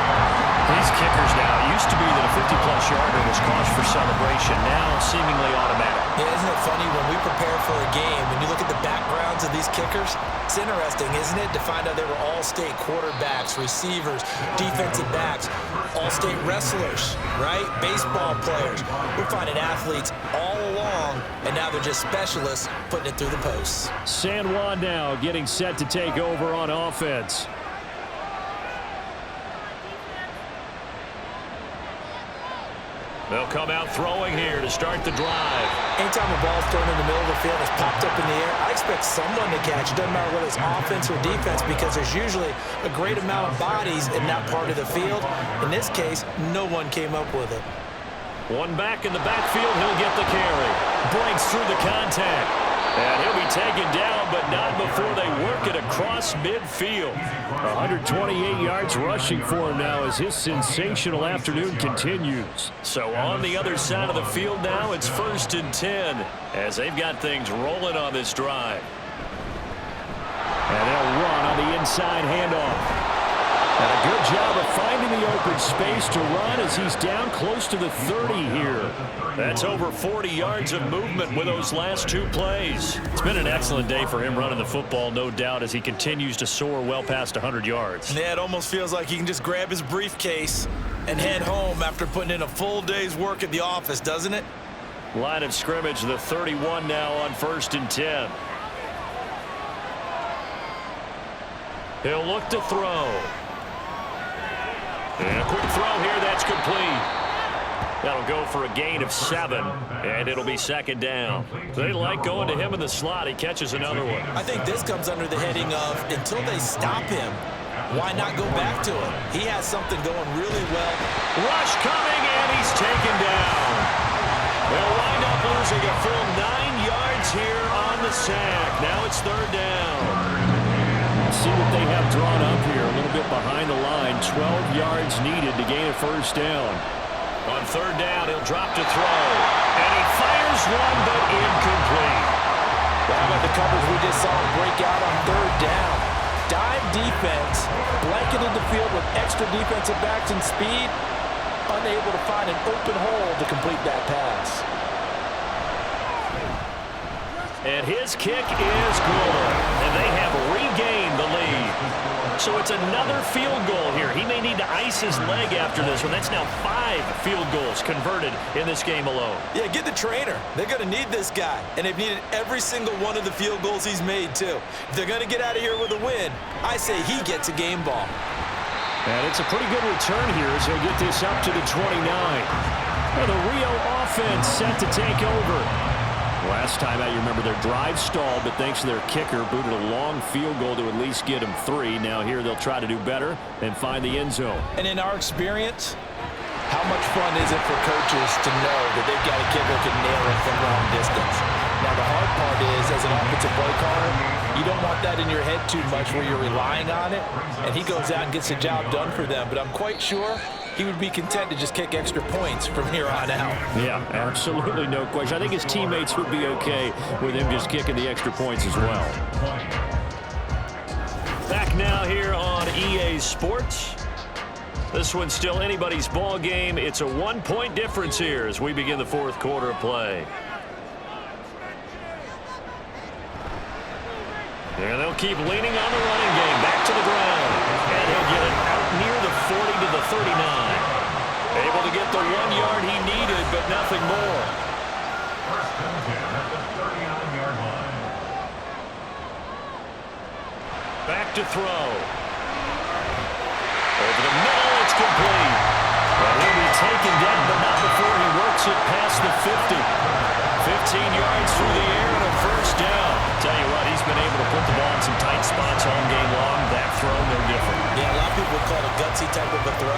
These kickers now, it used to be that a 50-plus yarder was cause for celebration, now seemingly automatic. Yeah, isn't it funny when we prepare for a game, when you look at the backgrounds of these kickers, it's interesting, isn't it, to find out they were all-state quarterbacks, receivers, defensive backs, all-state wrestlers, right? Baseball players. We're finding athletes all along, and now they're just specialists putting it through the posts. San Juan now getting set to take over on offense. They'll come out throwing here to start the drive. Anytime a ball's thrown in the middle of the field and it's popped up in the air, I expect someone to catch. It doesn't matter whether it's offense or defense because there's usually a great amount of bodies in that part of the field. In this case, no one came up with it. One back in the backfield, he'll get the carry. Breaks through the contact. And he'll be taken down, but not before they work it across midfield. 128 yards rushing for him now as his sensational afternoon continues. So on the other side of the field now, it's 1st and 10 as they've got things rolling on this drive. And they'll run on the inside handoff. And a good job of finding the open space to run as he's down close to the 30 here. That's over 40 yards of movement with those last 2 plays. It's been an excellent day for him running the football, no doubt, as he continues to soar well past 100 yards. Yeah, it almost feels like he can just grab his briefcase and head home after putting in a full day's work at the office, doesn't it? Line of scrimmage, the 31 now on 1st and 10. He'll look to throw. And a quick throw here, that's complete. That'll go for a gain of 7, and it'll be 2nd down. They like going to him in the slot. He catches another one. I think this comes under the heading of until they stop him, why not go back to him? He has something going really well. Rush coming, and he's taken down. They'll wind up losing a full 9 yards here on the sack. Now it's 3rd down. See what they have drawn up here, a little bit behind the line. 12 yards needed to gain a 1st down. On 3rd down, he'll drop to throw. And he fires one, but incomplete. Well, how about the coverage we just saw him break out on 3rd down? Dive defense, blanketed the field with extra defensive backs and speed, unable to find an open hole to complete that pass. And his kick is good. And they have regained the lead. So it's another field goal here. He may need to ice his leg after this one. That's now 5 field goals converted in this game alone. Yeah, get the trainer. They're going to need this guy. And they've needed every single one of the field goals he's made, too. If they're going to get out of here with a win, I say he gets a game ball. And it's a pretty good return here as he'll get this up to the 29. And the Rio offense set to take over. Last time out, you remember their drive stalled, but thanks to their kicker, booted a long field goal to at least get them 3. Now here they'll try to do better and find the end zone. And in our experience, how much fun is it for coaches to know that they've got a kid that can nail it from long distance? Now the hard part is, as an offensive play caller, you don't want that in your head too much where you're relying on it, and he goes out and gets the job done for them. But I'm quite sure he would be content to just kick extra points from here on out. Yeah, absolutely no question. I think his teammates would be okay with him just kicking the extra points as well. Back now here on EA Sports. This one's still anybody's ball game. It's a 1-point difference here as we begin the 4th quarter of play. And they'll keep leaning on the running game. Back to the ground. And he'll get it out near the 40 to the 39. Able to get the 1 yard he needed, but nothing more. First and 10 at the 39-yard line. Back to throw. Over the middle, it's complete. Well, he'll be taken down, but not before he works it past the 50. 15 yards through the air and a 1st down. Tell you what, he's been able to put the ball in some tight spots all game long. That throw, no different. Yeah, a lot of people would call it a gutsy type of a throw.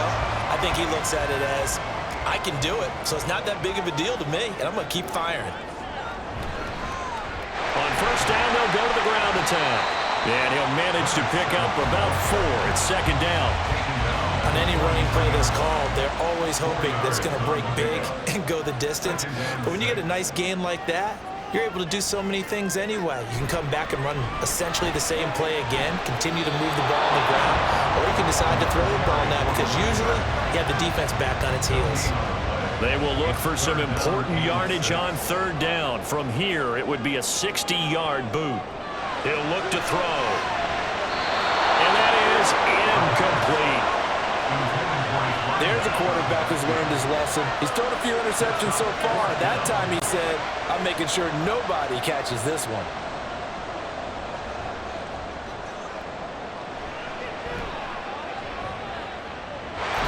I think he looks at it as, I can do it, so it's not that big of a deal to me, and I'm going to keep firing. On first down. They'll go to the ground attack. And he'll manage to pick up about 4 at second down. On any running play that's called, they're always hoping that it's going to break big and go the distance. But when you get a nice game like that, you're able to do so many things anyway. You can come back and run essentially the same play again, continue to move the ball on the ground, or you can decide to throw the ball now because usually you have the defense back on its heels. They will look for some important yardage on third down. From here, it would be a 60-yard boot. He'll look to throw. And that is incomplete. There's a quarterback who's learned his lesson. He's thrown a few interceptions so far. That time he said, I'm making sure nobody catches this one.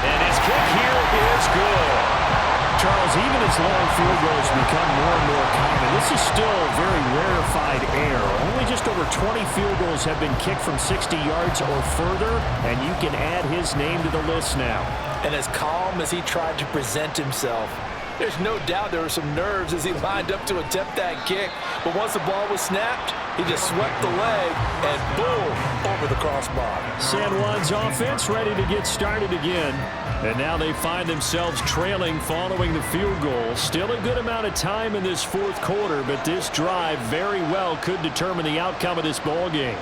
And his kick here is good. Charles, even as long field goals become more and more common, this is still very rarefied air. Only just over 20 field goals have been kicked from 60 yards or further, and you can add his name to the list now. And as calm as he tried to present himself, there's no doubt there were some nerves as he lined up to attempt that kick. But once the ball was snapped, he just swept the leg and boom, over the crossbar. San Juan's offense ready to get started again. And now they find themselves trailing following the field goal. Still a good amount of time in this fourth quarter, but this drive very well could determine the outcome of this ball game.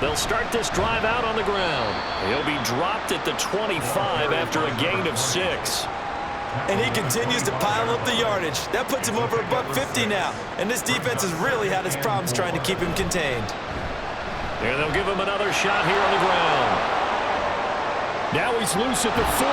They'll start this drive out on the ground. He'll be dropped at the 25 after a gain of 6. And he continues to pile up the yardage. That puts him over $150 now. And this defense has really had its problems trying to keep him contained. And they'll give him another shot here on the ground. Now he's loose at the 40.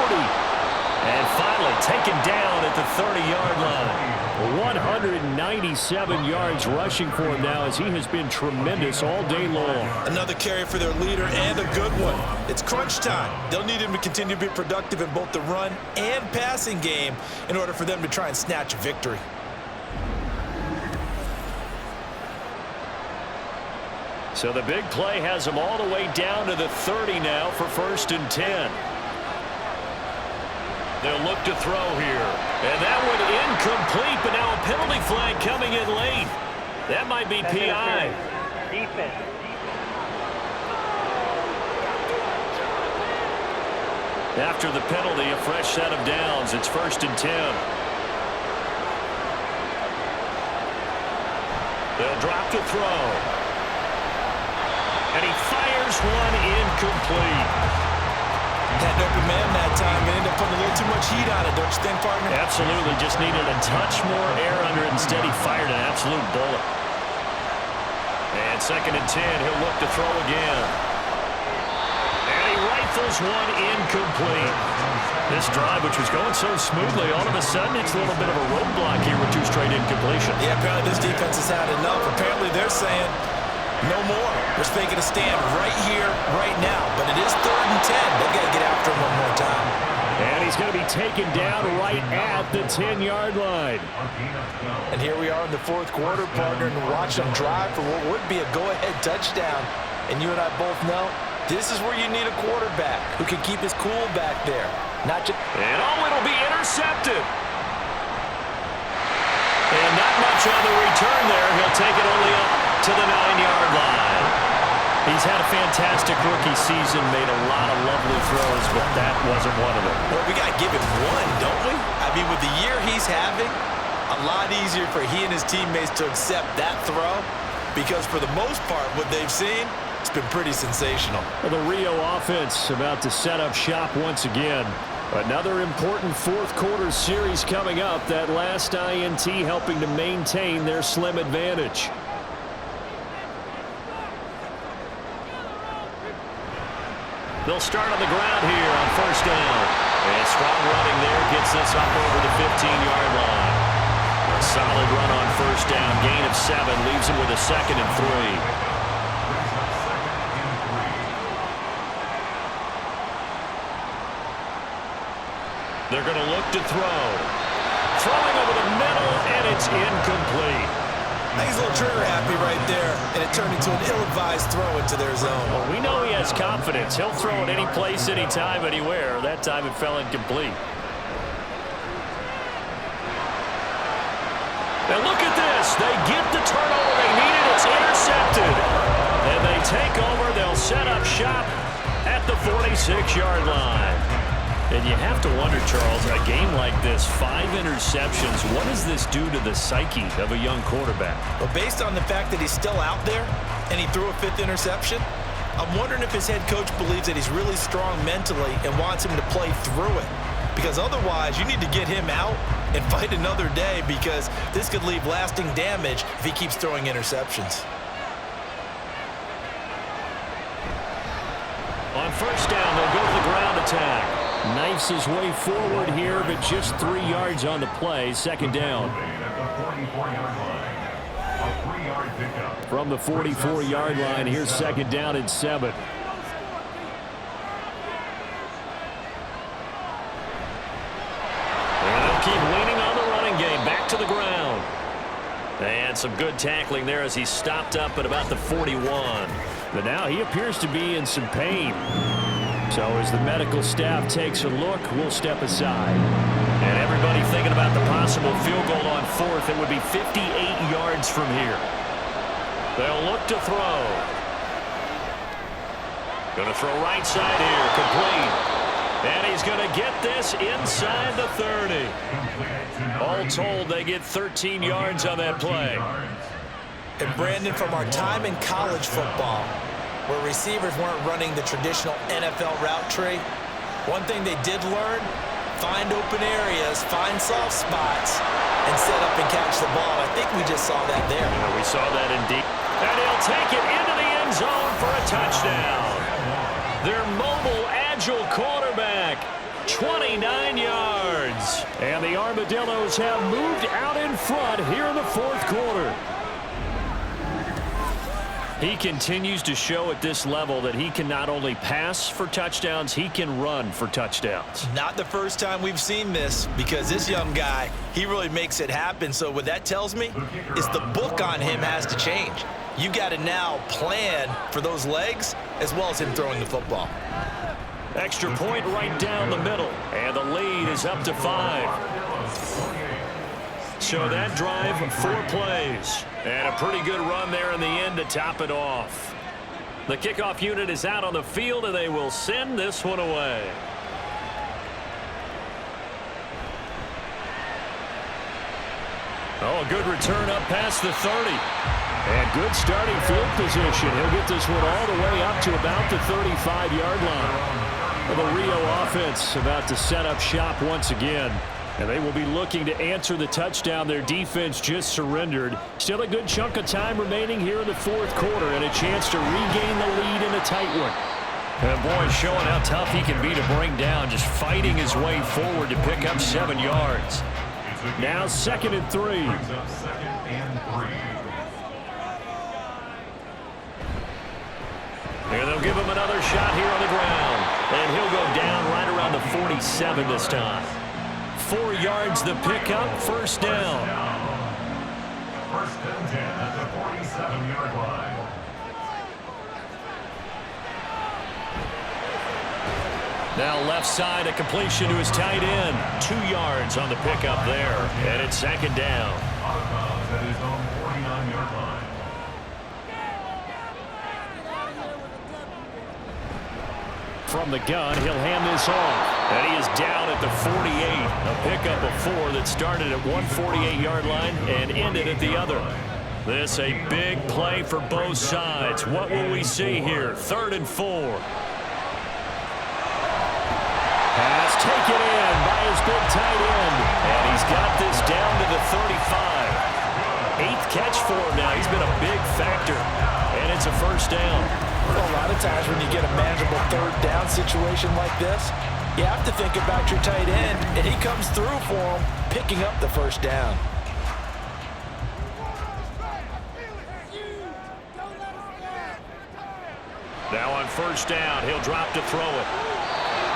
And finally taken down at the 30-yard line. 197 yards rushing for him now as he has been tremendous all day long. Another carry for their leader and a good one. It's crunch time. They'll need him to continue to be productive in both the run and passing game in order for them to try and snatch a victory. So the big play has him all the way down to the 30 now for 1st and 10. They'll look to throw here. And that one incomplete, but now a penalty flag coming in late. That might be PI. Defense. After the penalty, a fresh set of downs. It's 1st and 10. They'll drop to throw. And he fires one incomplete. Had an open man that time and ended up putting a little too much heat on it, don't you think, partner? Absolutely. Just needed a touch more air under it. Instead, he fired an absolute bullet. And 2nd and 10, he'll look to throw again. And he rifles one incomplete. This drive, which was going so smoothly, all of a sudden it's a little bit of a roadblock here with 2 straight incompletions. Yeah, apparently this defense has had enough. Apparently they're saying, no more. We're making a stand right here, right now. But it is 3rd and 10. They've got to get after him one more time. And he's going to be taken down right at the 10-yard line. And here we are in the 4th quarter, partner, and watch them drive for what would be a go-ahead touchdown. And you and I both know this is where you need a quarterback who can keep his cool back there. Not just. And it'll be intercepted. And not much on the return there. He'll take it only up to the 9-yard line. He's had a fantastic rookie season, made a lot of lovely throws, but that wasn't one of them. Well, we got to give him one, don't we? I mean, with the year he's having, a lot easier for he and his teammates to accept that throw because for the most part, what they've seen, it's been pretty sensational. Well, the Rio offense about to set up shop once again. Another important 4th quarter series coming up. That last INT helping to maintain their slim advantage. They'll start on the ground here on 1st down. And strong running there gets us up over the 15-yard line. A solid run on 1st down. Gain of 7 leaves him with a 2nd and 3. They're going to look to throw. Throwing over the middle, and it's incomplete. I think he's a little trigger happy right there, and it turned into an ill-advised throw into their zone. Well, we know he has confidence. He'll throw it any place, anytime, anywhere. That time it fell incomplete. Now look at this. They get the turnover they needed intercepted. And they take over. They'll set up shop at the 46-yard line. And you have to wonder, Charles, a game like this, 5 interceptions, what does this do to the psyche of a young quarterback? Well, based on the fact that he's still out there and he threw a 5th interception, I'm wondering if his head coach believes that he's really strong mentally and wants him to play through it. Because otherwise, you need to get him out and fight another day, because this could leave lasting damage if he keeps throwing interceptions. On first down, they'll go to the ground attack. Knifes his way forward here, but just 3 yards on the play. Second down. From the 44-yard line, here's second down and 7. And they'll keep leaning on the running game. Back to the ground. And some good tackling there as he stopped up at about the 41. But now he appears to be in some pain. So as the medical staff takes a look, we'll step aside. And everybody thinking about the possible field goal on 4th. It would be 58 yards from here. They'll look to throw. Going to throw right side here. Complete. And he's going to get this inside the 30. All told, they get 13 yards on that play. And Brandon, from our time in college football, where receivers weren't running the traditional NFL route tree, one thing they did learn, find open areas, find soft spots, and set up and catch the ball. I think we just saw that there. Yeah, we saw that indeed. And he'll take it into the end zone for a touchdown. Their mobile, agile quarterback, 29 yards. And the Armadillos have moved out in front here in the 4th quarter. He continues to show at this level that he can not only pass for touchdowns, he can run for touchdowns. Not the first time we've seen this, because this young guy, he really makes it happen. So what that tells me is the book on him has to change. You got to now plan for those legs as well as him throwing the football. Extra point right down the middle, and the lead is up to 5. So that drive, 4 plays. And a pretty good run there in the end to top it off. The kickoff unit is out on the field, and they will send this one away. Oh, a good return up past the 30. And good starting field position. He'll get this one all the way up to about the 35-yard line. The Rio offense about to set up shop once again. And they will be looking to answer the touchdown their defense just surrendered. Still a good chunk of time remaining here in the 4th quarter, and a chance to regain the lead in a tight one. And boy, showing how tough he can be to bring down, just fighting his way forward to pick up 7 yards. Now 2nd and 3. And they'll give him another shot here on the ground. And he'll go down right around the 47 this time. 4 yards the pickup, first down. First and 10 at the 47-yard line. Now left side, a completion to his tight end. 2 yards on the pickup there. And it's second down. Out of bounds at his own 49-yard line. From the gun, he'll hand this off. And he is down at the 48. A pickup of 4 that started at one 48-yard line and ended at the other. This a big play for both sides. What will we see here? 3rd and 4. Pass taken in by his big tight end. And he's got this down to the 35. 8th catch for him now. He's been a big factor. And it's a first down. Well, a lot of times when you get a manageable 3rd down situation like this, you have to think about your tight end, and he comes through for him, picking up the first down. Now on first down, he'll drop to throw it.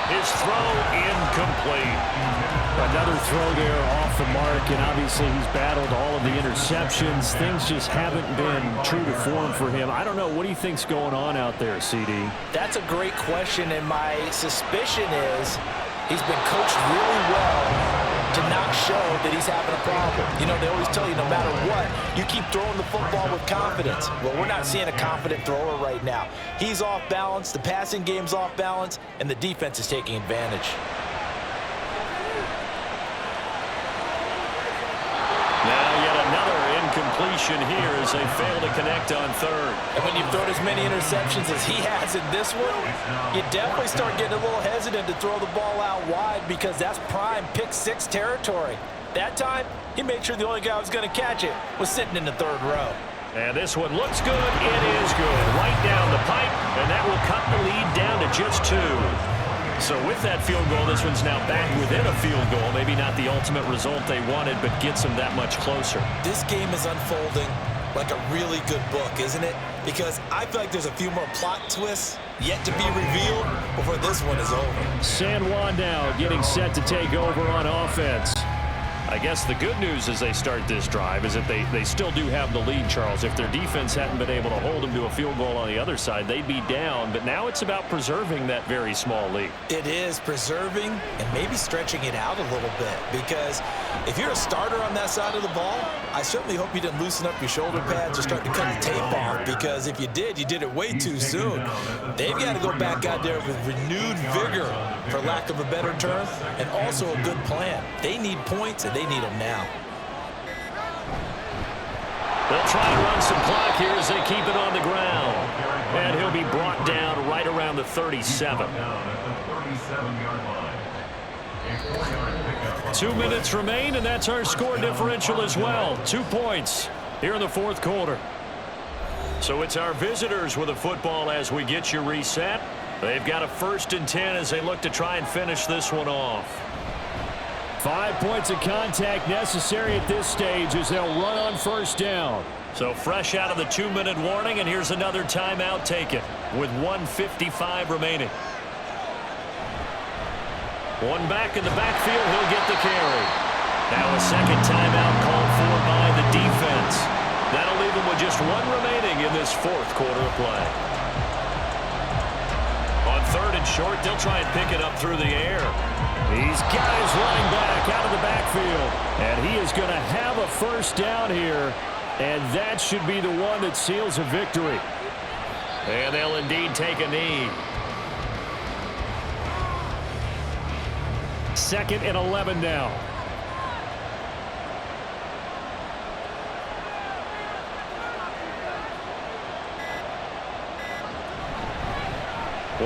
His throw incomplete. Another throw there off the mark, and obviously he's battled all of the interceptions. Things just haven't been true to form for him. I don't know. What do you think's going on out there, CD? That's a great question, and my suspicion is he's been coached really well to not show that he's having a problem. You know, they always tell you no matter what, you keep throwing the football with confidence. Well, we're not seeing a confident thrower right now. He's off balance, the passing game's off balance, and the defense is taking advantage. Now yet another incompletion here as they fail to connect on third. And when you've thrown as many interceptions as he has in this one, you definitely start getting a little hesitant to throw the ball out wide because that's prime pick six territory. That time, he made sure the only guy who was going to catch it was sitting in the third row. And this one looks good. It is good. Right down the pipe, and that will cut the lead down to just 2. So with that field goal, this one's now back within a field goal. Maybe not the ultimate result they wanted, but gets them that much closer. This game is unfolding like a really good book, isn't it? Because I feel like there's a few more plot twists yet to be revealed before this one is over. San Juan now getting set to take over on offense. I guess the good news as they start this drive is that they still do have the lead, Charles. If their defense hadn't been able to hold them to a field goal on the other side, they'd be down. But now it's about preserving that very small lead. It is preserving and maybe stretching it out a little bit, because if you're a starter on that side of the ball, I certainly hope you didn't loosen up your shoulder pads or start to cut the tape off, because if you did it way too soon. They've got to go back out there with renewed vigor, for lack of a better term, and also a good plan. They need points, and they need them now. They'll try to run some clock here as they keep it on the ground. And he'll be brought down right around the 37. 2 minutes remain, and that's our score differential as well. 2 points here in the fourth quarter. So it's our visitors with a football as we get you reset. They've got a 1st and 10 as they look to try and finish this one off. 5 points of contact necessary at this stage as they'll run on 1st down. So fresh out of the 2-minute warning, and here's another timeout taken with 1:55 remaining. One back in the backfield, he'll get the carry. Now a second timeout called for by the defense. That'll leave him with just 1 remaining in this fourth quarter of play. On 3rd and short, they'll try and pick it up through the air. He's got his running back out of the backfield. And he is going to have a 1st down here. And that should be the one that seals a victory. And they'll indeed take a knee. 2nd and 11 now.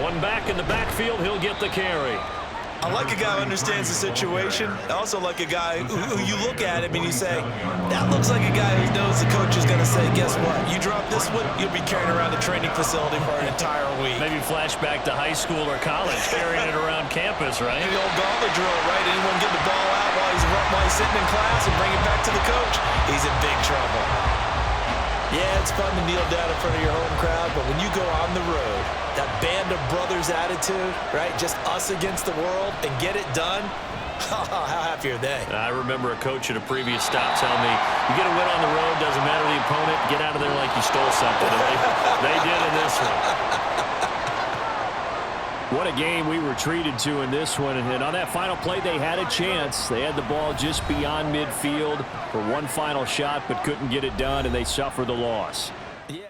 One back in the backfield, he'll get the carry. I like a guy who understands the situation. I also like a guy who you look at him and you say, that looks like a guy who knows the coach is going to say, guess what? You drop this one, you'll be carrying around the training facility for an entire week. Maybe flashback to high school or college, carrying it around campus, right? The old gauntlet drill, right? Anyone get the ball out while he's sitting in class and bring it back to the coach, he's in big trouble. Yeah, it's fun to kneel down in front of your home crowd, but when you go on the road, that band of brothers attitude, right? Just us against the world and get it done. How happy are they? I remember a coach at a previous stop telling me, you get a win on the road, doesn't matter the opponent, get out of there like you stole something. And they did in this one. What a game we were treated to in this one. And on that final play, they had a chance. They had the ball just beyond midfield for one final shot, but couldn't get it done, and they suffered the loss. Yeah.